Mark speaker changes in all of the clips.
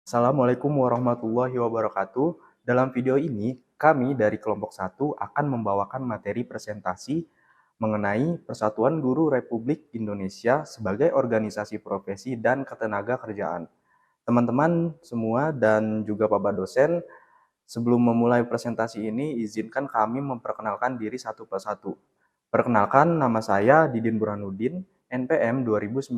Speaker 1: Assalamualaikum warahmatullahi wabarakatuh. Dalam video ini, kami dari kelompok 1 akan membawakan materi presentasi mengenai Persatuan Guru Republik Indonesia sebagai organisasi profesi dan ketenagakerjaan. Teman-teman semua dan juga Bapak dosen, sebelum memulai presentasi ini, izinkan kami memperkenalkan diri satu persatu. Perkenalkan, nama saya Didin Burhanuddin, NPM 2019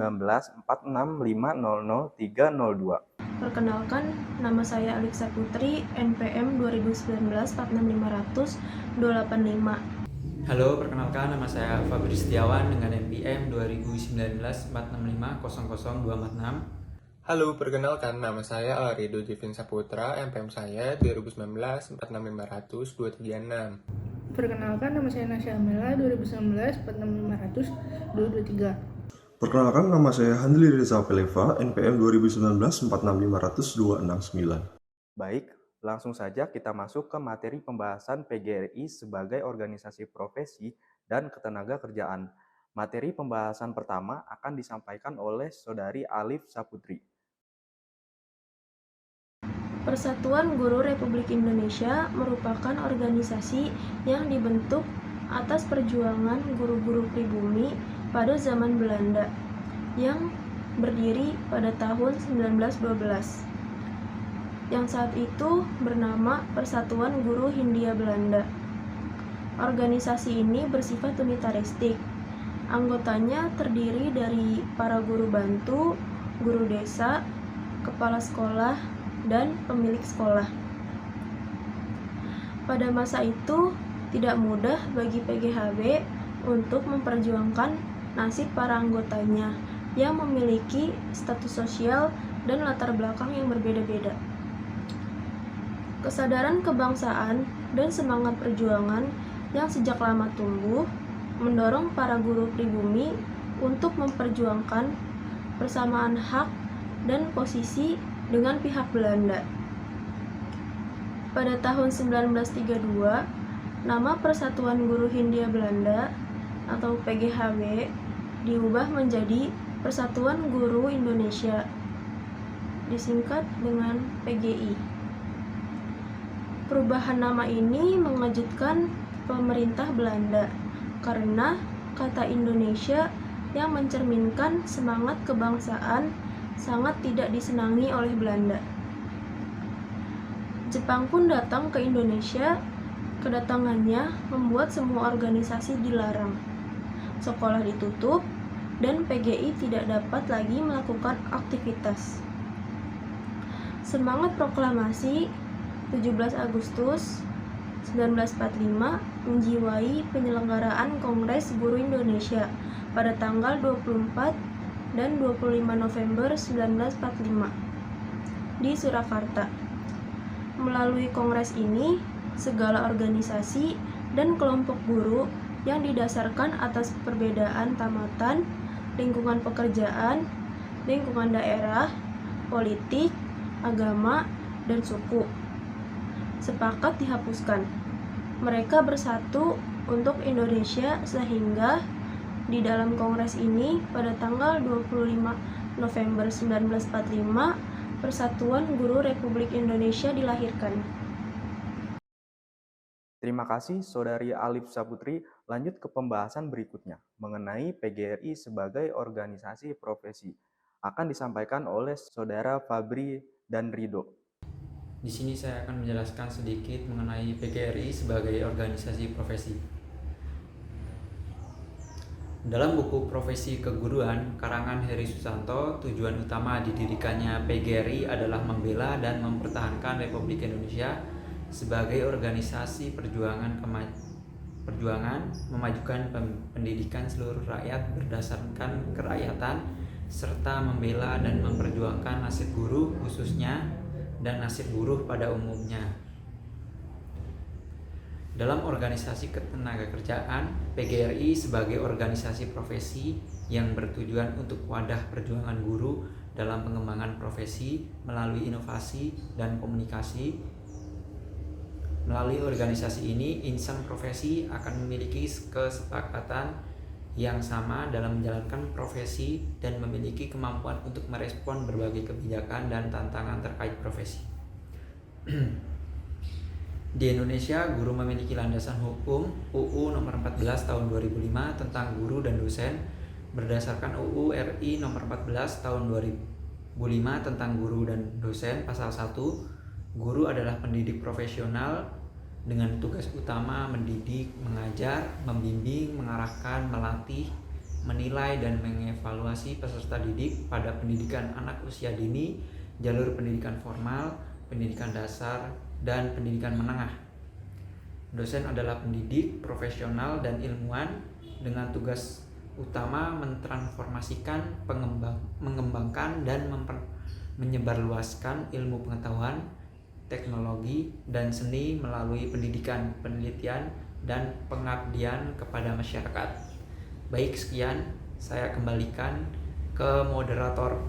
Speaker 1: 46500302.
Speaker 2: Perkenalkan, nama saya Aliksa Putri, NPM 2019 46500
Speaker 3: Halo, perkenalkan nama saya Fabri Setiawan dengan NPM 2019 465
Speaker 4: Halo, perkenalkan nama saya Alarido Jevin Saputra, NPM saya 2019 46500
Speaker 5: Perkenalkan, nama saya Nasya Amela, 2019 46500
Speaker 6: Perkenalkan, nama saya Handli Reza Peleva, NPM 2019 46500269.
Speaker 1: Baik, langsung saja kita masuk ke materi pembahasan PGRI sebagai organisasi profesi dan ketenagakerjaan. Materi pembahasan pertama akan disampaikan oleh Saudari Alif Saputri.
Speaker 2: Persatuan Guru Republik Indonesia merupakan organisasi yang dibentuk atas perjuangan guru-guru pribumi pada zaman Belanda yang berdiri pada tahun 1912, yang saat itu bernama Persatuan Guru Hindia Belanda. Organisasi ini bersifat unitaristik. Anggotanya terdiri dari para guru bantu, guru desa, kepala sekolah, dan pemilik sekolah. Pada masa itu, tidak mudah bagi PGHB untuk memperjuangkan nasib para anggotanya yang memiliki status sosial dan latar belakang yang berbeda-beda. Kesadaran kebangsaan dan semangat perjuangan yang sejak lama tumbuh mendorong para guru pribumi untuk memperjuangkan persamaan hak dan posisi dengan pihak Belanda. Pada tahun 1932, nama Persatuan Guru Hindia Belanda atau PGHB diubah menjadi Persatuan Guru Indonesia, disingkat dengan PGI. Perubahan nama ini mengejutkan pemerintah Belanda karena kata Indonesia yang mencerminkan semangat kebangsaan sangat tidak disenangi oleh Belanda. Jepang pun datang ke Indonesia. Kedatangannya membuat semua organisasi dilarang, sekolah ditutup, dan PGI tidak dapat lagi melakukan aktivitas. Semangat proklamasi 17 Agustus 1945 menjiwai penyelenggaraan Kongres Guru Indonesia pada tanggal 24 dan 25 November 1945 di Surakarta. Melalui kongres ini, segala organisasi dan kelompok guru yang didasarkan atas perbedaan tamatan, lingkungan pekerjaan, lingkungan daerah, politik, agama, dan suku sepakat dihapuskan. Mereka bersatu untuk Indonesia sehingga di dalam kongres ini pada tanggal 25 November 1945 Persatuan Guru Republik Indonesia dilahirkan.
Speaker 1: Terima kasih Saudari Alif Saputri. Lanjut ke pembahasan berikutnya mengenai PGRI sebagai organisasi profesi. Akan disampaikan oleh Saudara Fabri dan Rido.
Speaker 3: Di sini saya akan menjelaskan sedikit mengenai PGRI sebagai organisasi profesi. Dalam buku Profesi Keguruan karangan Heri Susanto, tujuan utama didirikannya PGRI adalah membela dan mempertahankan Republik Indonesia sebagai organisasi perjuangan memajukan pendidikan seluruh rakyat berdasarkan kerakyatan, serta membela dan memperjuangkan nasib guru khususnya dan nasib buruh pada umumnya. Dalam organisasi ketenagakerjaan, PGRI sebagai organisasi profesi yang bertujuan untuk wadah perjuangan guru dalam pengembangan profesi melalui inovasi dan komunikasi. Melalui organisasi ini, insan profesi akan memiliki kesepakatan yang sama dalam menjalankan profesi dan memiliki kemampuan untuk merespon berbagai kebijakan dan tantangan terkait profesi. Di Indonesia, guru memiliki landasan hukum UU nomor 14 tahun 2005 tentang guru dan dosen. Berdasarkan UU RI nomor 14 tahun 2005 tentang guru dan dosen pasal 1, guru adalah pendidik profesional dengan tugas utama mendidik, mengajar, membimbing, mengarahkan, melatih, menilai dan mengevaluasi peserta didik pada pendidikan anak usia dini, jalur pendidikan formal, pendidikan dasar, dan pendidikan menengah. Dosen adalah pendidik, profesional, dan ilmuwan dengan tugas utama mentransformasikan, mengembangkan, dan menyebarluaskan ilmu pengetahuan, teknologi, dan seni melalui pendidikan, penelitian, dan pengabdian kepada masyarakat. Baik, sekian. Saya kembalikan ke moderator.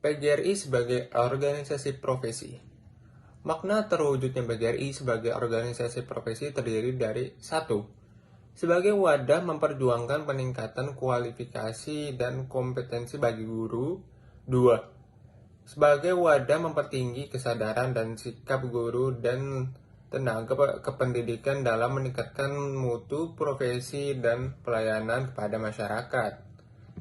Speaker 4: PGRI sebagai organisasi profesi. Makna terwujudnya PGRI sebagai organisasi profesi terdiri dari 1. Sebagai wadah memperjuangkan peningkatan kualifikasi dan kompetensi bagi guru. 2. Sebagai wadah mempertinggi kesadaran dan sikap guru dan tenaga kependidikan dalam meningkatkan mutu profesi dan pelayanan kepada masyarakat.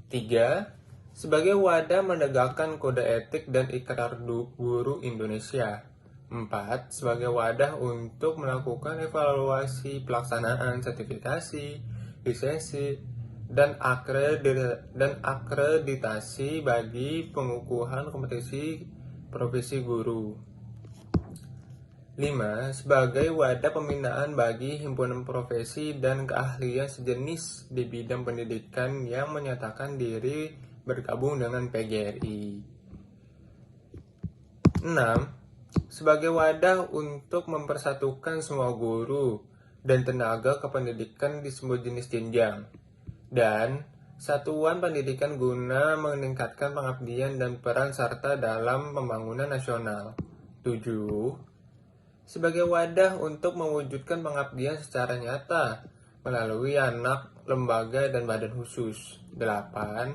Speaker 4: 3. Sebagai wadah menegakkan kode etik dan ikrar guru Indonesia. 4. Sebagai wadah untuk melakukan evaluasi pelaksanaan sertifikasi, lisensi, dan akreditasi bagi pengukuhan kompetensi profesi guru. 5. Sebagai wadah pembinaan bagi himpunan profesi dan keahlian sejenis di bidang pendidikan yang menyatakan diri bergabung dengan PGRI. 6. Sebagai wadah untuk mempersatukan semua guru dan tenaga kependidikan di semua jenis jenjang dan satuan pendidikan guna meningkatkan pengabdian dan peran serta dalam pembangunan nasional. 7. Sebagai wadah untuk mewujudkan pengabdian secara nyata melalui anak, lembaga, dan badan khusus. 8.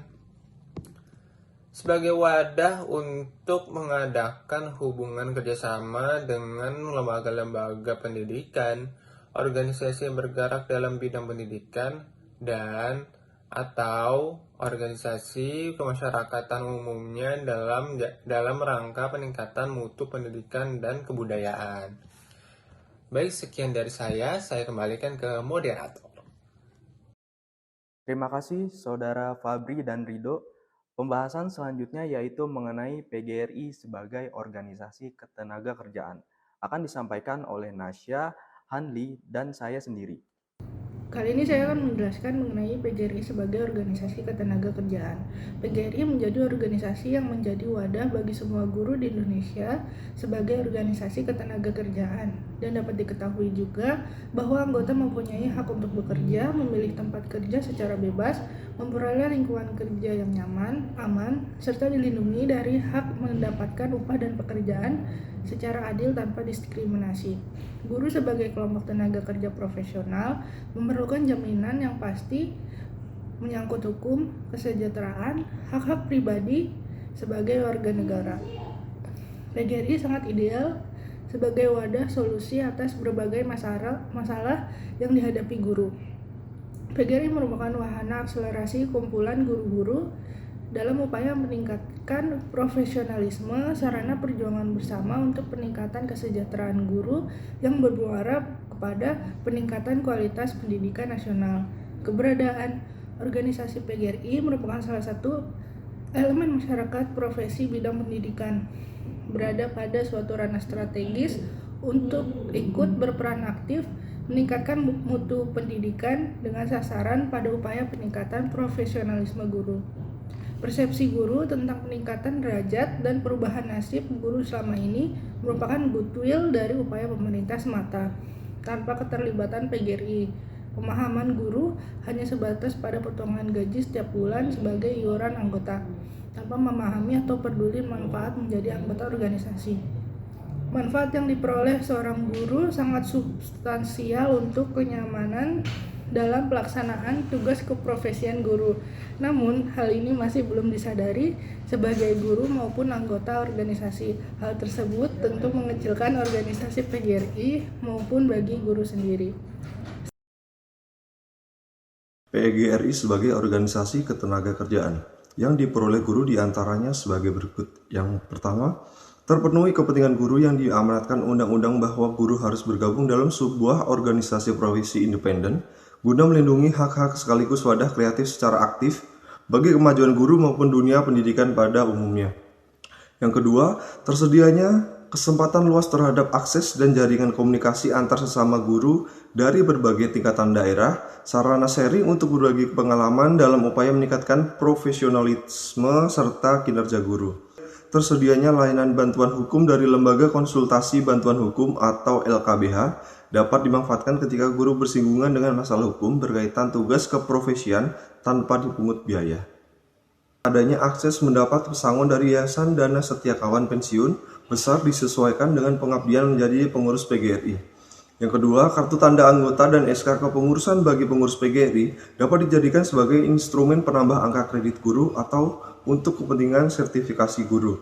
Speaker 4: Sebagai wadah untuk mengadakan hubungan kerjasama dengan lembaga-lembaga pendidikan, organisasi yang bergerak dalam bidang pendidikan, dan atau organisasi kemasyarakatan umumnya dalam rangka peningkatan mutu pendidikan dan kebudayaan. Baik, sekian dari saya kembalikan ke moderator.
Speaker 1: Terima kasih Saudara Fabri dan Rido. Pembahasan selanjutnya yaitu mengenai PGRI sebagai organisasi ketenagakerjaan. Akan disampaikan oleh Nasya, Hanli, dan saya sendiri.
Speaker 5: Kali ini saya akan menjelaskan mengenai PGRI sebagai organisasi ketenagakerjaan. PGRI menjadi organisasi yang menjadi wadah bagi semua guru di Indonesia sebagai organisasi ketenagakerjaan. Dan dapat diketahui juga bahwa anggota mempunyai hak untuk bekerja, memilih tempat kerja secara bebas, memperoleh lingkungan kerja yang nyaman, aman, serta dilindungi dari hak mendapatkan upah dan pekerjaan secara adil tanpa diskriminasi. Guru sebagai kelompok tenaga kerja profesional memerlukan jaminan yang pasti menyangkut hukum, kesejahteraan, hak-hak pribadi sebagai warga negara. PGRI sangat ideal sebagai wadah solusi atas berbagai masalah yang dihadapi guru. PGRI merupakan wahana akselerasi kumpulan guru-guru dalam upaya meningkatkan profesionalisme sarana perjuangan bersama untuk peningkatan kesejahteraan guru yang bermuara kepada peningkatan kualitas pendidikan nasional. Keberadaan organisasi PGRI merupakan salah satu elemen masyarakat profesi bidang pendidikan, berada pada suatu ranah strategis untuk ikut berperan aktif meningkatkan mutu pendidikan dengan sasaran pada upaya peningkatan profesionalisme guru. Persepsi guru tentang peningkatan derajat dan perubahan nasib guru selama ini merupakan goodwill dari upaya pemerintah semata, tanpa keterlibatan PGRI. Pemahaman guru hanya sebatas pada potongan gaji setiap bulan sebagai iuran anggota, tanpa memahami atau peduli manfaat menjadi anggota organisasi. Manfaat yang diperoleh seorang guru sangat substansial untuk kenyamanan dalam pelaksanaan tugas keprofesian guru. Namun, hal ini masih belum disadari sebagai guru maupun anggota organisasi. Hal tersebut tentu mengecilkan organisasi PGRI maupun bagi guru sendiri.
Speaker 6: PGRI sebagai organisasi ketenagakerjaan yang diperoleh guru diantaranya sebagai berikut. Yang pertama, terpenuhi kepentingan guru yang diamanatkan undang-undang bahwa guru harus bergabung dalam sebuah organisasi profesi independen guna melindungi hak-hak sekaligus wadah kreatif secara aktif bagi kemajuan guru maupun dunia pendidikan pada umumnya. Yang kedua, tersedianya kesempatan luas terhadap akses dan jaringan komunikasi antar sesama guru dari berbagai tingkatan daerah, sarana sharing untuk berbagi pengalaman dalam upaya meningkatkan profesionalisme serta kinerja guru. Tersedianya layanan bantuan hukum dari Lembaga Konsultasi Bantuan Hukum atau LKBH dapat dimanfaatkan ketika guru bersinggungan dengan masalah hukum berkaitan tugas keprofesian tanpa dipungut biaya. Adanya akses mendapat pesangon dari Yayasan Dana Setia Kawan Pensiun besar disesuaikan dengan pengabdian menjadi pengurus PGRI. Yang kedua, kartu tanda anggota dan SK kepengurusan bagi pengurus PGRI dapat dijadikan sebagai instrumen penambah angka kredit guru atau untuk kepentingan sertifikasi guru.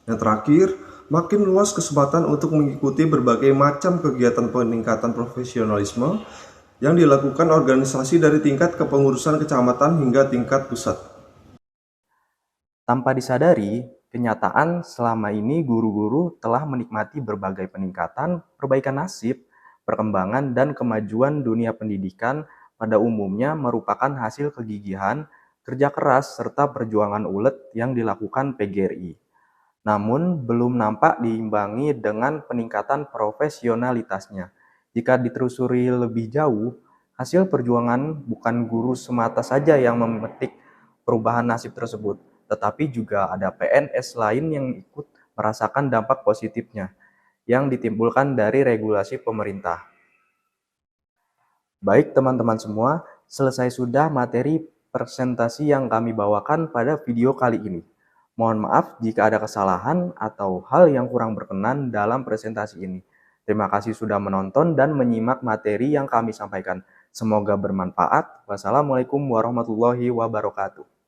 Speaker 6: Yang terakhir, makin luas kesempatan untuk mengikuti berbagai macam kegiatan peningkatan profesionalisme yang dilakukan organisasi dari tingkat kepengurusan kecamatan hingga tingkat pusat.
Speaker 1: Tanpa disadari, kenyataan selama ini guru-guru telah menikmati berbagai peningkatan, perbaikan nasib, perkembangan, dan kemajuan dunia pendidikan pada umumnya merupakan hasil kegigihan, kerja keras, serta perjuangan ulet yang dilakukan PGRI. Namun, belum nampak diimbangi dengan peningkatan profesionalitasnya. Jika ditelusuri lebih jauh, hasil perjuangan bukan guru semata saja yang memetik perubahan nasib tersebut, tetapi juga ada PNS lain yang ikut merasakan dampak positifnya yang ditimbulkan dari regulasi pemerintah. Baik teman-teman semua, selesai sudah materi presentasi yang kami bawakan pada video kali ini. Mohon maaf jika ada kesalahan atau hal yang kurang berkenan dalam presentasi ini. Terima kasih sudah menonton dan menyimak materi yang kami sampaikan. Semoga bermanfaat. Wassalamualaikum warahmatullahi wabarakatuh.